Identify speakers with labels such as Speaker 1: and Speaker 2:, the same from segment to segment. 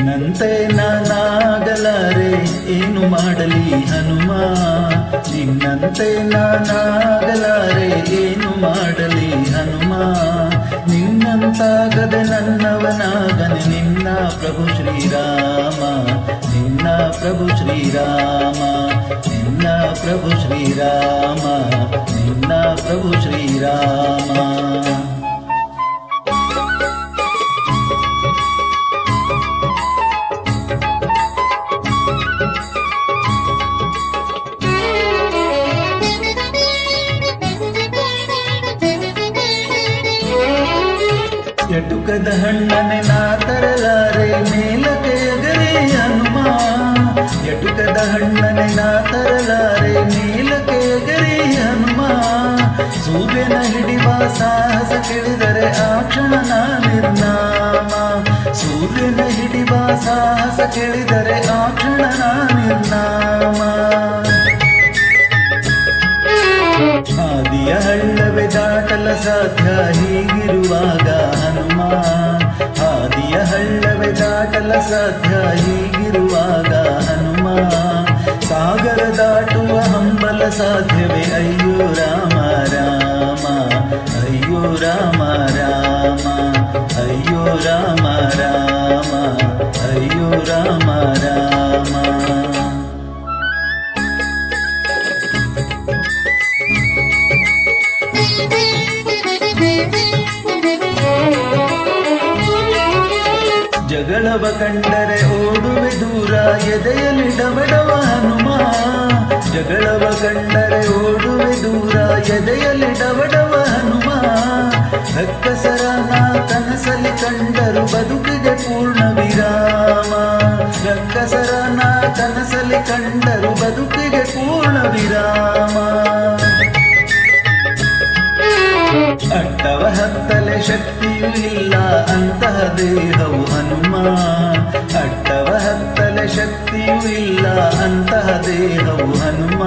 Speaker 1: ನಿನ್ನಂತೆ ನಾನಾಗಲಾರೆ ಏನು ಮಾಡಲಿ ಹನುಮ, ನಿನ್ನಂತೆ ನಾನಾಗಲಾರೆ ಏನು ಮಾಡಲಿ ಹನುಮ. ನಿನ್ನಂತಾಗದೆ ನನ್ನವನಾಗನೆ ನಿನ್ನ ಪ್ರಭು ಶ್ರೀರಾಮ, ನಿನ್ನ ಪ್ರಭು ಶ್ರೀರಾಮ, ನಿನ್ನ ಪ್ರಭು ಶ್ರೀರಾಮ, ನಿನ್ನ ಪ್ರಭು ಶ್ರೀರಾಮ. ಎಟುಕದ ಹಣ್ಣನೆ ನಾ ತರಲಾರೆ ಮೇಲಕ್ಕೆ ಎಗರಿ ಹನುಮ, ಎಟುಕದ ಹಣ್ಣನೆ ನಾ ತರಲಾರೆ ಮೇಲಕ್ಕೆ ಎಗರಿ ಹನುಮ. ಸೂರ್ಯನ ಹಿಡಿವ ಸಾಹಸ ಕೇಳಿದರೆ ಆ ಕ್ಷಣ ನಾ ನಿರ್ನಾಮ, ಸೂರ್ಯನ ಹಿಡಿವ ಸಾಹಸ ಕೇಳಿದರೆ ಆ ಕ್ಷಣ ನಾ ನಿರ್ನಾಮ. ಆದಿಯ ಹಳ್ಳವೇ ದಾಟಲ ಸಾಧ್ಯ ಹೀಗಿರುವಾಗ ಹನುಮ, ಆದಿಯ ಹಳ್ಳವೇ ದಾಟಲ ಸಾಧ್ಯ ಹೀಗಿರುವಾಗ ಹನುಮ. ಸಾಗರ ದಾಟುವ ಹಂಬಲ ಸಾಧ್ಯವೇ ಅಯ್ಯೋ ರಾಮ ರಾಮ, ಅಯ್ಯೋ ರಾಮ ರಾಮ, ಅಯ್ಯೋ ರಾಮ ರಾಮ, ಅಯ್ಯೋ ರಾಮ ರಾಮ. ಜಗಳವ ಕಂಡರೆ ಓಡುವೆ ದೂರ ಎದೆಯಲ್ಲಿ ಡಬಡವ ಹನುಮ, ಜಗಳವ ಕಂಡರೆ ಓಡುವೆ ದೂರ ಎದೆಯಲ್ಲಿ ಡಬಡವ ಹನುಮ. ರಕ್ಕಸರನ ಕನಸಲಿ ಕಂಡರು ಬದುಕಿಗೆ ಪೂರ್ಣ ವಿರಾಮ, ರಕ್ಕಸರನ ಕನಸಲಿ ಕಂಡರು ಬದುಕಿಗೆ ಪೂರ್ಣ ವಿರಾಮ. ಅಟ್ಟವ ಹತ್ತಲೆ ಶಕ್ತಿಯೂ ಇಲ್ಲ ಅಂತಹ ದೇಹವು ಹನುಮ, ಅಟ್ಟವ ಹತ್ತಲೆ ಶಕ್ತಿಯೂ ಇಲ್ಲ ಅಂತಹ ದೇಹವು ಹನುಮ.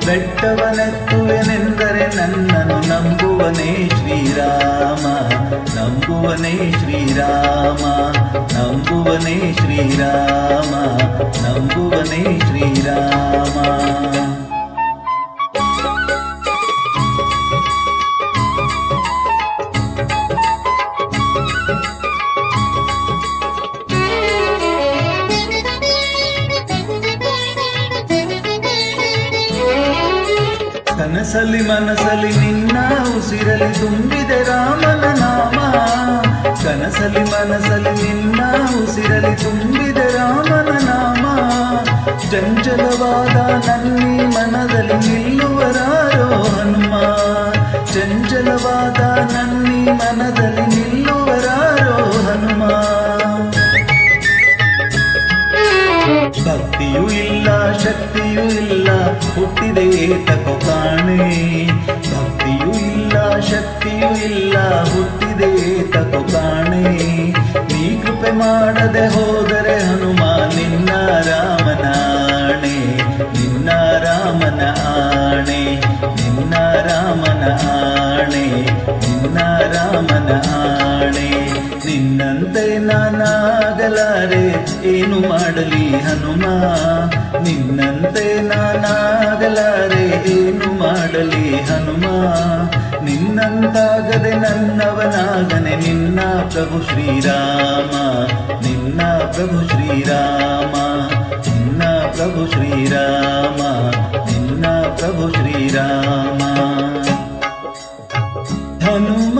Speaker 1: ಬೆಟ್ಟವನೆತ್ತುವೆನೆಂದರೆ ನನ್ನನ್ನು ನಂಬುವನೇ ಶ್ರೀರಾಮ, ನಂಬುವನೇ ಶ್ರೀರಾಮ, ನಂಬುವನೇ ಶ್ರೀರಾಮ, ನಂಬುವನೇ ಶ್ರೀರಾಮ. ಕನಸಲಿ ಮನಸಲಿ ನಿನ್ನ ಉಸಿರಲಿ ತುಂಬಿದೆ ರಾಮನ ನಾಮ, ಕನಸಲಿ ಮನಸಲಿ ನಿನ್ನ ಉಸಿರಲಿ ತುಂಬಿದೆ ರಾಮನ ನಾಮ. ಚಂಚಲವಾದ ನನ್ನಿ ಮನದಲ್ಲಿ ನಿಲ್ಲುವರಾರೋ ಹನುಮ, ಚಂಚಲವಾದ ನನ್ನಿ ಮನದಲ್ಲಿ ನಿಲ್ಲುವರಾರೋ ಹನುಮ. ಭಕ್ತಿಯೂ ಇಲ್ಲ ಶಕ್ತಿಯೂ ಇಲ್ಲ ಹುಟ್ಟಿದೆ ತಕೋ ಕಾಣೆ, ಭಕ್ತಿಯೂ ಇಲ್ಲ ಶಕ್ತಿಯೂ ಇಲ್ಲ ಹುಟ್ಟಿದೆ ತಕೋ ಕಾಣೆ. ನೀ ಕೃಪೆ ಮಾಡದೆ ಹೋದರೆ ಹನುಮ ನಿನ್ನ ರಾಮನ ಆಣೆ, ನಿನ್ನ ರಾಮನ ಆಣೆ, ನಿನ್ನ ರಾಮನ ಆಣೆ, ನಿನ್ನ ರಾಮನ ಆಣೆ. ನಿನ್ನಂತೆ ನಾನಾಗಲಾರೆ ಏನು ಮಾಡಲಿ ಹನುಮ, ನಿನ್ನಂತೆ ನಾನಾಗಲಾರೆ ಏನು ಮಾಡಲಿ ಹನುಮ. ನಿನ್ನಂತಾಗದೆ ನನ್ನವನಾಗನೆ ನಿನ್ನ ಪ್ರಭು ಶ್ರೀರಾಮ, ನಿನ್ನ ಪ್ರಭು ಶ್ರೀರಾಮ, ನಿನ್ನ ಪ್ರಭು ಶ್ರೀರಾಮ, ನಿನ್ನ ಪ್ರಭು ಶ್ರೀರಾಮ. ಹನುಮ